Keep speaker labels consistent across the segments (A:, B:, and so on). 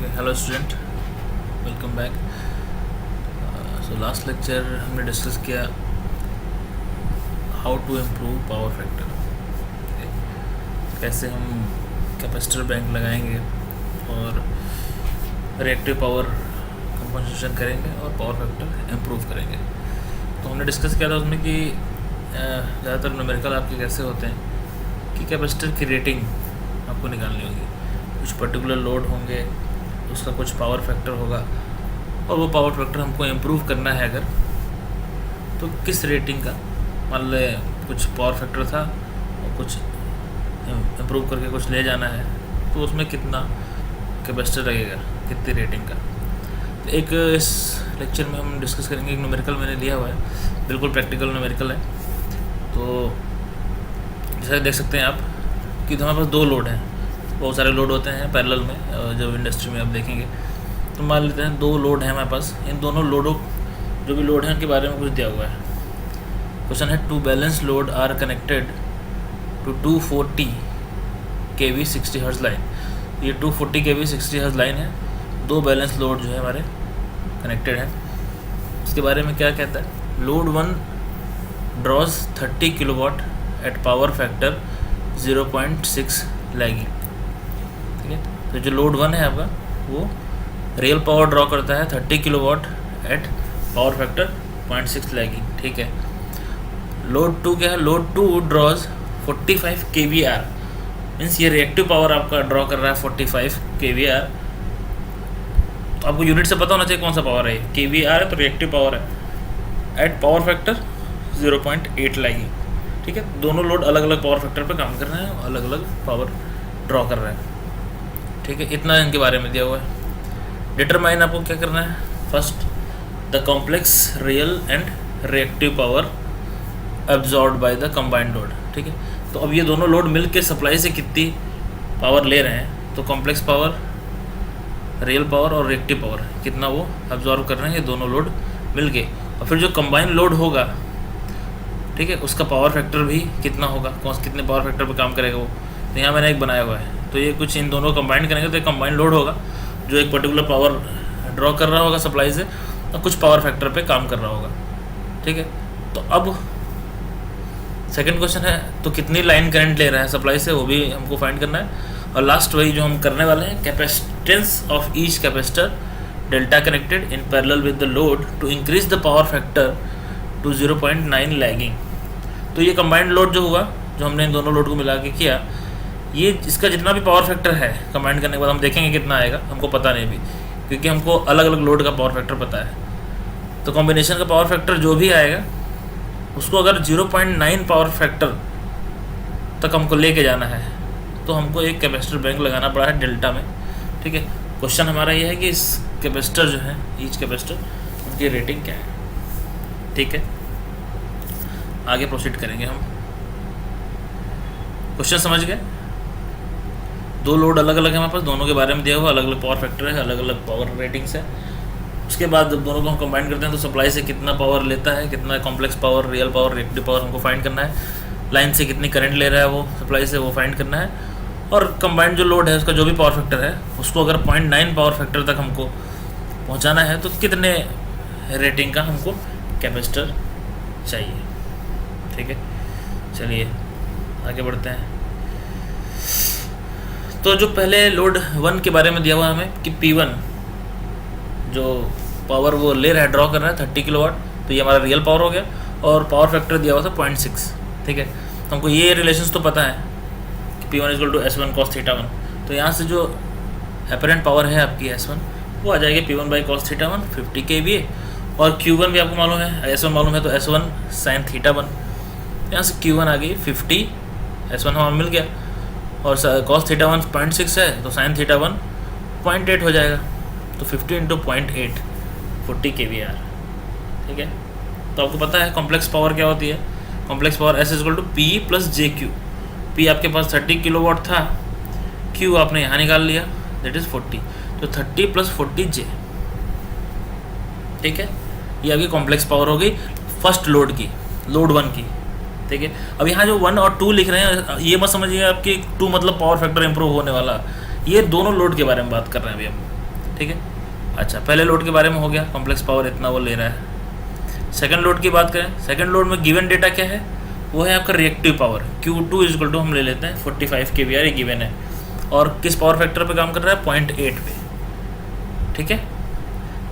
A: Okay, hello student, welcome back. So last lecture हमने discuss किया how to improve power factor. कैसे हम capacitor bank लगाएंगे और रिएक्टिव पावर कंपनसेशन करेंगे और पावर फैक्टर इम्प्रूव करेंगे. तो हमने डिस्कस किया था उसमें कि ज़्यादातर न्यूमेरिकल आपके कैसे होते हैं कि कैपेसिटर की रेटिंग आपको निकालनी होगी. कुछ पर्टिकुलर लोड होंगे, उसका कुछ पावर फैक्टर होगा और वो पावर फैक्टर हमको इम्प्रूव करना है अगर, तो किस रेटिंग का. मान लें कुछ पावर फैक्टर था और कुछ इम्प्रूव करके कुछ ले जाना है, तो उसमें कितना कैपेसिटर लगेगा, कितनी रेटिंग का. तो एक इस लेक्चर में हम डिस्कस करेंगे. एक न्यूमेरिकल मैंने लिया हुआ है, बिल्कुल प्रैक्टिकल न्यूमेरिकल है. तो जैसा देख सकते हैं आप कि हमारे पास दो लोड हैं. बहुत सारे लोड होते हैं पैरेलल में, जब इंडस्ट्री में आप देखेंगे तो मान लेते हैं दो लोड हैं हमारे पास. इन दोनों लोडों, जो भी लोड हैं उनके बारे में कुछ दिया हुआ है. क्वेश्चन है two balance load are connected to 240 kV 60 hertz line. ये 240 kV 60 हर्ट्ज लाइन है. दो बैलेंस लोड जो है हमारे कनेक्टेड हैं. इसके बारे में क्या कहता है, load 1 draws 30 kilowatt at power factor 0.6 lagging. ठीक है, तो जो लोड 1 है आपका वो रियल पावर ड्रॉ करता है 30 kilowatt at power factor 0.6 lagging. ठीक है. लोड 2 क्या है, लोड 2 ड्रॉज 45 kVAr. मीन्स ये रिएक्टिव पावर आपका ड्रॉ कर रहा है 45 kVAr. तो आपको यूनिट से पता होना चाहिए कौन सा पावर है. kVAr है तो रिएक्टिव पावर है एट पावर फैक्टर 0.8 लैगिंग. ठीक है, दोनों लोड अलग अलग पावर फैक्टर पे काम कर रहे हैं, अलग अलग पावर ड्रॉ कर रहे हैं. ठीक है, इतना इनके बारे में दिया हुआ है. डिटरमाइन आपको क्या करना है, first the complex real and reactive power absorbed by the combined load. ठीक है, तो अब ये दोनों लोड मिल के सप्लाई से कितनी पावर ले रहे हैं, तो कॉम्प्लेक्स पावर, रियल पावर और रिएक्टिव पावर कितना वो एब्जॉर्ब कर रहे हैं ये दोनों लोड मिल के. और फिर जो कंबाइंड लोड होगा, ठीक है, उसका पावर फैक्टर भी कितना होगा, कितने पावर फैक्टर पे काम करेगा वो. तो यहाँ मैंने एक बनाया हुआ है. तो ये कुछ इन दोनों कंबाइंड करेंगे तो एक कंबाइंड लोड होगा जो एक पर्टिकुलर पावर ड्रॉ कर रहा होगा सप्लाई से और कुछ पावर फैक्टर पे काम कर रहा होगा. ठीक है, तो अब सेकंड क्वेश्चन है तो कितनी लाइन करंट ले रहा है सप्लाई से, वो भी हमको फाइंड करना है. और लास्ट वही जो हम करने वाले हैं, capacitance of each capacitor delta connected in parallel with the load to increase the power factor to 0.9 lagging. तो ये कंबाइंड लोड जो हुआ, जो हमने इन दोनों लोड को मिला के किया, ये इसका जितना भी पावर फैक्टर है कंबाइंड करने के बाद हम देखेंगे कितना आएगा. हमको पता नहीं भी, क्योंकि हमको अलग अलग लोड का पावर फैक्टर पता है. तो कॉम्बिनेशन का पावर फैक्टर जो भी आएगा उसको अगर 0.9 पावर फैक्टर तक हमको लेके जाना है तो हमको एक कैपेसिटर बैंक लगाना पड़ा है डेल्टा में. ठीक है, क्वेश्चन हमारा ये है कि इस कैपेसिटर जो है, ईच कैपेसिटर, उनकी रेटिंग क्या है. ठीक है, आगे प्रोसीड करेंगे हम. क्वेश्चन समझ गए. दो लोड अलग अलग है हमारे पास, दोनों के बारे में दिया हुआ, अलग अलग पावर फैक्टर है, अलग अलग पावर रेटिंग्स है. उसके बाद जब दोनों को हम कंबाइन करते हैं तो सप्लाई से कितना पावर लेता है, कितना complex power, real power, reactive power हमको फाइंड करना है. लाइन से कितनी करंट ले रहा है वो सप्लाई से, वो फाइंड करना है. और कंबाइंड जो लोड है उसका जो भी पावर फैक्टर है उसको अगर 0.9 पावर फैक्टर तक हमको पहुँचाना है तो कितने रेटिंग का हमको कैपेसिटर चाहिए. ठीक है, चलिए आगे बढ़ते हैं. तो जो पहले लोड 1 के बारे में दिया हुआ हमें कि P1 जो पावर वो ले रहा है, ड्रॉ कर रहा है 30 किलोवाट, तो ये हमारा रियल पावर हो गया. और पावर फैक्टर दिया हुआ था 0.6. ठीक है, तो हमको ये रिलेशंस तो पता है कि P1 = S1 cos θ1. तो यहाँ से जो अपरेंट पावर है आपकी S1 वो आ जाएगी P1 cos θ1 50 kVA. और Q1 भी आपको मालूम है, S1 मालूम है, तो S1 sin θ1. यहाँ से Q1 आ गई 50, S1 हमारा मिल गया. और cos θ1 0.6 है तो sin θ1 0.8 हो जाएगा. तो 50 × 0.8 40 kVAr. ठीक है, तो आपको पता है कॉम्प्लेक्स पावर क्या होती है. Complex power S = P + jQ. P आपके पास 30 किलोवाट था, Q आपने यहाँ निकाल लिया, दैट इज़ 40. तो 30 + 40 J. ठीक है, ये आपकी कॉम्प्लेक्स पावर हो गई फर्स्ट लोड की, लोड 1 की. ठीक है, अब यहाँ जो 1 और 2 लिख रहे हैं ये मत समझिए आपकी 2 मतलब पावर फैक्टर इंप्रूव होने वाला. ये दोनों लोड के बारे में बात कर रहे हैं अभी हम. ठीक है। अच्छा, पहले लोड के बारे में हो गया, कॉम्प्लेक्स पावर इतना वो ले रहा है। सेकंड लोड की बात करें, सेकंड लोड में गिवन डेटा क्या है, वो है आपका reactive power Q2 equal to हम ले लेते हैं 45 kVAR, ये गिवन है, और किस पावर फैक्टर पे काम कर रहा है, 0.8 पे, ठीक है।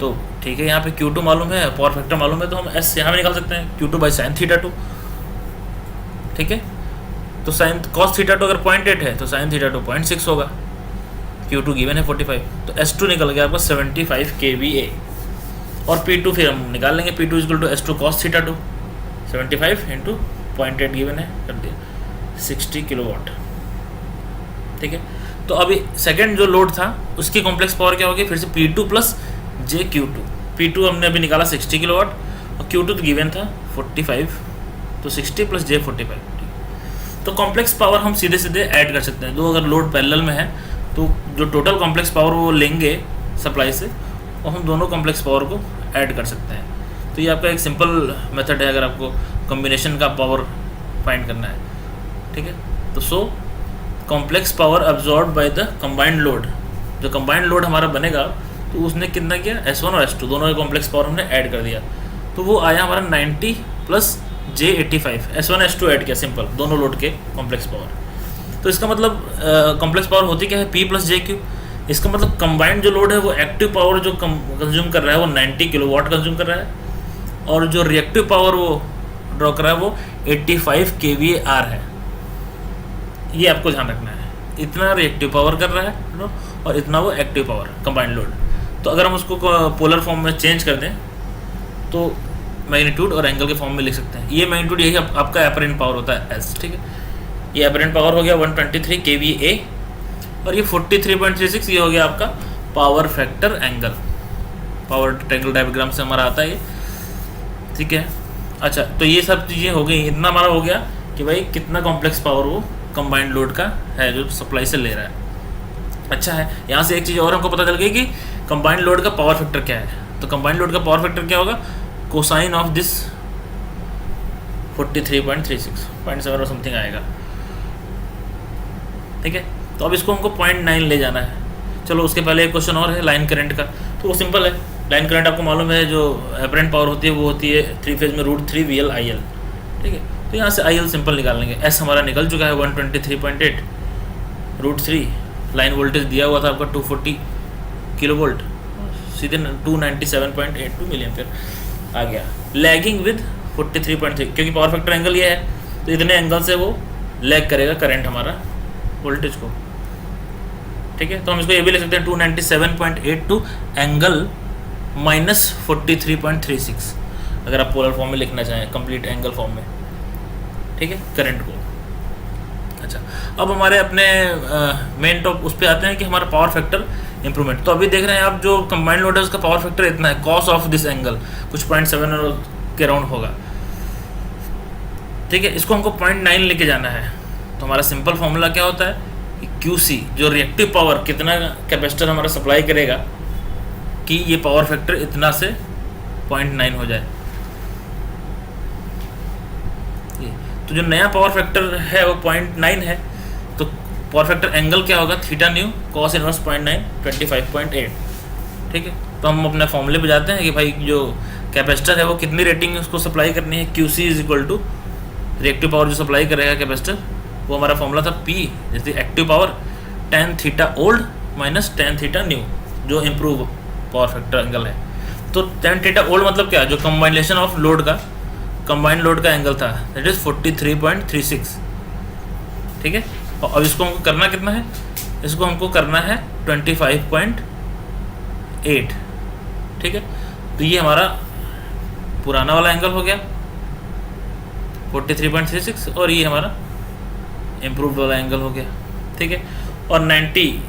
A: तो ठीक है, यहाँ पे Q2 मालूम है, पावर फैक्टर मालूम है, तो हम S यहाँ पे निकाल सकते हैं, Q2 बाई साइन थीटा 2, ठीक है। तो साइन कॉस थीटा 2 अगर 0.8 है तो साइन थीटा 2 0.6 होगा, Q2 गिवन है 45, तो S2 निकल गया आपका 75 kVA, और P2 फिर हम निकाल लेंगे, P2 equal to S2 cos theta 2, 75 into 0.8 given है, कर दिया 60 किलोवाट, ठीक है। तो अभी सेकंड जो लोड था उसकी कॉम्प्लेक्स पावर क्या होगी, फिर से P2 प्लस जे Q2, P2 हमने अभी निकाला 60 किलोवाट और Q2 तो गिवन था 45, तो 60 प्लस जे 45, तो कॉम्प्लेक्स पावर हम सीधे सीधे ऐड कर सकते हैं। दो अगर लोड पैरेलल में है तो जो टोटल कॉम्प्लेक्स पावर वो लेंगे सप्लाई से, और हम दोनों कॉम्प्लेक्स पावर को ऐड कर सकते हैं। तो ये आपका एक सिंपल मेथड है अगर आपको कॉम्बिनेशन का पावर फाइंड करना है, ठीक है। तो so complex power absorb by the combined load, जो कंबाइंड लोड हमारा बनेगा तो उसने कितना किया, S1 और S2 दोनों के कॉम्प्लेक्स पावर हमने ऐड कर दिया, तो वो आया हमारा 90 प्लस जे 85, S1 S2 ऐड किया, सिंपल दोनों लोड के कॉम्प्लेक्स पावर। तो इसका मतलब कॉम्प्लेक्स पावर होती क्या है, P प्लस जे क्यू। इसका मतलब कंबाइंड जो लोड है वो एक्टिव पावर जो कंज्यूम कर रहा है वो 90 किलोवाट कंज्यूम कर रहा है, और जो रिएक्टिव पावर वो ड्रॉ कर रहा है वो 85 kVAR है। ये आपको ध्यान रखना है, इतना रिएक्टिव पावर कर रहा है और इतना वो एक्टिव पावर कंबाइंड लोड। तो अगर हम उसको पोलर फॉर्म में चेंज कर दें तो मैग्नीट्यूड और एंगल के फॉर्म में लिख सकते हैं। ये मैग्नीट्यूड यही आपका एपरेंट पावर होता है एस, ठीक है। ये एपरेंट पावर हो गया 123 kVA, और ये 43.36 ये हो गया आपका power factor angle, power triangle diagram से हमारा आता है ये, ठीक है। अच्छा, तो ये सब चीज़ें हो गई, इतना हमारा हो गया कि भाई कितना कॉम्प्लेक्स पावर वो कंबाइंड लोड का है जो सप्लाई से ले रहा है। अच्छा है, यहाँ से एक चीज़ और हमको पता चल गई कि कंबाइंड लोड का पावर फैक्टर क्या है। तो कंबाइंड लोड का पावर फैक्टर क्या होगा, कोसाइन ऑफ दिस 43.36 0.7 और समथिंग आएगा, ठीक है। तो अब इसको हमको 0.9 ले जाना है। चलो उसके पहले एक क्वेश्चन और है लाइन करंट का, तो वो सिंपल है। लाइन करंट आपको मालूम है जो एपरेंट पावर होती है वो होती है 3 फेज में √3 VL IL, ठीक है। तो यहाँ से IL सिंपल निकाल लेंगे, S हमारा निकल चुका है 123.8 √3, लाइन वोल्टेज दिया हुआ था आपका 240 किलोवोल्ट, सीधे 297.82 मिली एम्पीयर आ गया, लैगिंग विद 43.3, क्योंकि पावर फैक्टर एंगल ये है तो इतने एंगल से वो लैग करेगा करंट हमारा वोल्टेज को, ठीक है। तो हम इसको ये भी लिख सकते हैं 297.82 एंगल माइनस 43.36, अगर आप पोलर फॉर्म में लिखना चाहें, कंप्लीट एंगल फॉर्म में, ठीक है, करंट को। अच्छा, अब हमारे अपने मेन टॉप उस पर आते हैं कि हमारा पावर फैक्टर इंप्रूवमेंट। तो अभी देख रहे हैं आप जो कंबाइंड लोड है उसका पावर फैक्टर इतना है, कॉस ऑफ दिस एंगल कुछ 0.7 के राउंड होगा, ठीक है। इसको हमको 0.9 लेके जाना है, तो हमारा सिंपल फॉर्मूला क्या होता है, QC जो रिएक्टिव पावर कितना कैपेसिटर हमारा सप्लाई करेगा कि ये पावर फैक्टर इतना से 0.9 हो जाए। तो जो नया पावर फैक्टर है वो 0.9 है, तो पावर फैक्टर एंगल क्या होगा, थीटा न्यू कॉस इनवर्स 0.9 25.8, ठीक है। तो हम अपने फॉर्मूले पे जाते हैं कि भाई जो कैपेसिटर है वो कितनी रेटिंग उसको सप्लाई करनी है, QC is equal to reactive power जो सप्लाई करेगा कैपेसिटर, वो हमारा फॉर्मूला था P जैसे active power tan theta old minus tan theta new जो इम्प्रूव पावर फैक्टर एंगल है। तो tan थीटा ओल्ड मतलब क्या, जो कम्बाइनेशन ऑफ लोड का कंबाइंड लोड का एंगल था, दैट इज 43.36, ठीक है। और अब इसको हमको करना कितना है, इसको हमको करना है 25.8, ठीक है। तो ये हमारा पुराना वाला एंगल हो गया 43.36, और ये हमारा इम्प्रूव्ड वाला एंगल हो गया, ठीक है। और 90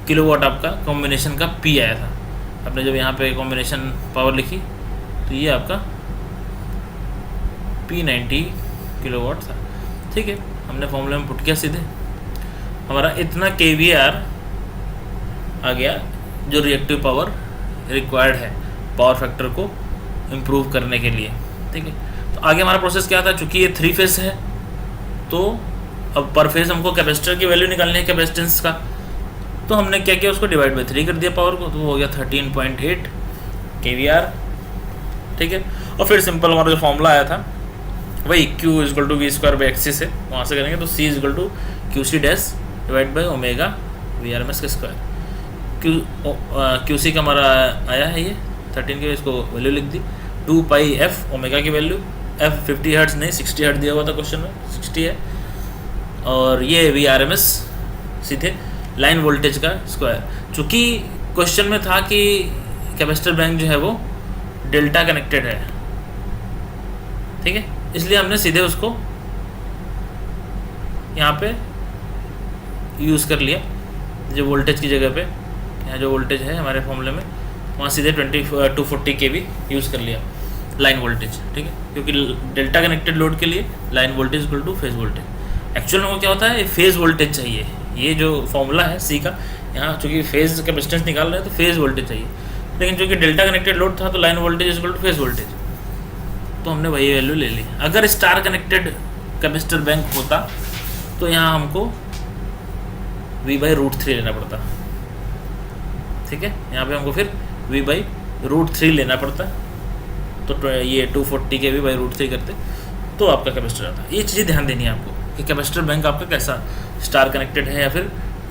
A: किलोवाट आपका कॉम्बिनेशन का P आया था, आपने जब यहाँ पे कॉम्बिनेशन पावर लिखी तो ये आपका P 90 किलोवाट था, ठीक है। हमने फॉर्मूले में पुट किया सीधे, हमारा इतना kVAR आ गया जो रिएक्टिव पावर रिक्वायर्ड है पावर फैक्टर को इम्प्रूव करने के लिए, ठीक है। तो आगे हमारा प्रोसेस क्या था, चूँकि ये 3 फेज है तो अब पर फेज हमको कैपेसिटर की वैल्यू निकालनी है कैपेसिटेंस का, तो हमने क्या किया, उसको डिवाइड बाई 3 कर दिया पावर को, तो वो हो गया 13.8 kVAR। ठीक है, और फिर सिंपल हमारा जो फॉर्मूला आया था वही Q equal to V square by X है, वहाँ से करेंगे तो C equal to QC dash divide by omega VRMS का स्क्वायर। QC का हमारा आया है ये 13 के, इसको वैल्यू लिख दी 2 पाई f ओमेगा की वैल्यू, f 50 हर्ट्ज नहीं 60 हर्ट्ज दिया हुआ था क्वेश्चन में, 60 है, और ये VRMS सीधे लाइन वोल्टेज का स्क्वायर। चूँकि क्वेश्चन में था कि कैपेसिटर बैंक जो है वो डेल्टा कनेक्टेड है, ठीक है, इसलिए हमने सीधे उसको यहाँ पे यूज़ कर लिया, जो वोल्टेज की जगह पे यहाँ जो वोल्टेज है हमारे फॉर्मूले में वहाँ सीधे 240 kV यूज़ कर लिया लाइन वोल्टेज। ठीक है, क्योंकि डेल्टा कनेक्टेड लोड के लिए line voltage equal two phase voltage. Actual में वो क्या होता है, फेज वोल्टेज चाहिए, ये जो फॉर्मूला है सी का, यहाँ चूँकि फेज कैपेसिटेंस निकाल रहे हैं तो फेज वोल्टेज चाहिए, लेकिन चूँकि डेल्टा कनेक्टेड लोड था तो line voltage equal two phase voltage, तो हमने वही वैल्यू ले ली। अगर स्टार कनेक्टेड कैपेसिटर बैंक होता तो यहाँ हमको V/√3 लेना पड़ता। ठीक है, यहाँ पे हमको फिर V/√3 लेना पड़ता, तो ये 240 के V/√3 करते तो आपका कैपेसिटर आता। ये चीज़ें ध्यान देनी है आपको कि कैपेसिटर बैंक आपका कैसा, स्टार कनेक्टेड है या फिर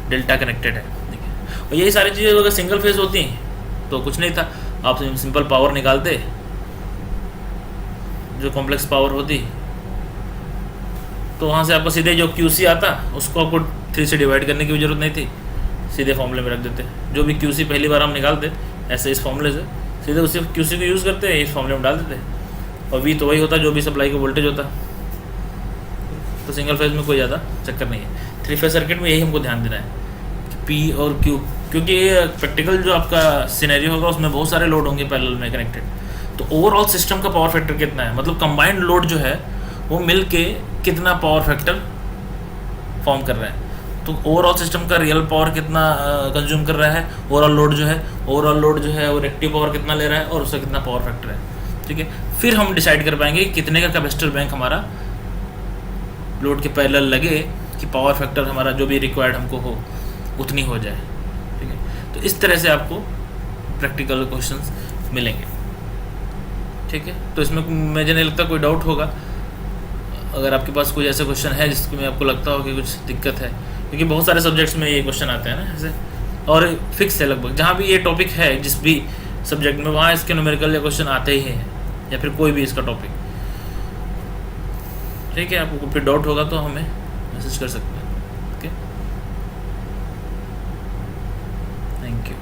A: डेल्टा कनेक्टेड है। देखिए, और यही सारी चीज़ें अगर सिंगल फेज होती हैं तो कुछ नहीं था, आप सिंपल पावर निकालते, जो कॉम्प्लेक्स पावर होती तो वहाँ से आपको सीधे जो QC आता उसको आपको 3 से डिवाइड करने की भी जरूरत नहीं थी, सीधे फॉर्मूले में रख देते। जो भी QC पहली बार हम निकालते ऐसे इस फॉर्मूले से सीधे उसी QC को यूज़ करते इस फॉर्मूले में डाल देते, और V तो वही होता जो भी सप्लाई का वोल्टेज होता। तो सिंगल फेज में कोई ज़्यादा चक्कर नहीं है। 3 फेज सर्किट में यही हमको ध्यान देना है कि P और Q, क्योंकि प्रैक्टिकल जो आपका सिनेरियो होगा उसमें बहुत सारे लोड होंगे पैरेलल में कनेक्टेड, तो ओवरऑल सिस्टम का पावर फैक्टर कितना है, मतलब कंबाइंड लोड जो है वो मिल के कितना पावर फैक्टर फॉर्म कर रहा है, तो ओवरऑल सिस्टम का रियल पावर कितना कंज्यूम कर रहा है, ओवरऑल लोड जो है वो रिएक्टिव पावर कितना ले रहा है और उसका कितना पावर फैक्टर है। ठीक है, फिर हम डिसाइड कर पाएंगे कितने का कैपेसिटर बैंक हमारा लोड के पैरेलल लगे कि पावर फैक्टर हमारा जो भी रिक्वायर्ड हमको हो उतनी हो जाए। ठीक है, तो इस तरह से आपको प्रैक्टिकल क्वेश्चंस मिलेंगे। ठीक है, तो इसमें मुझे नहीं लगता कोई डाउट होगा। अगर आपके पास कोई ऐसा क्वेश्चन है जिसमें आपको लगता हो कि कुछ दिक्कत है, क्योंकि बहुत सारे सब्जेक्ट्स में ये क्वेश्चन आते हैं ना ऐसे, और फिक्स है लगभग जहाँ भी ये टॉपिक है जिस भी सब्जेक्ट में, वहाँ इसके न्यूमेरिकल या क्वेश्चन आते ही हैं, या फिर कोई भी इसका टॉपिक। ठीक है, आपको फिर डाउट होगा तो हमें मैसेज कर सकते हैं। Okay, thank you.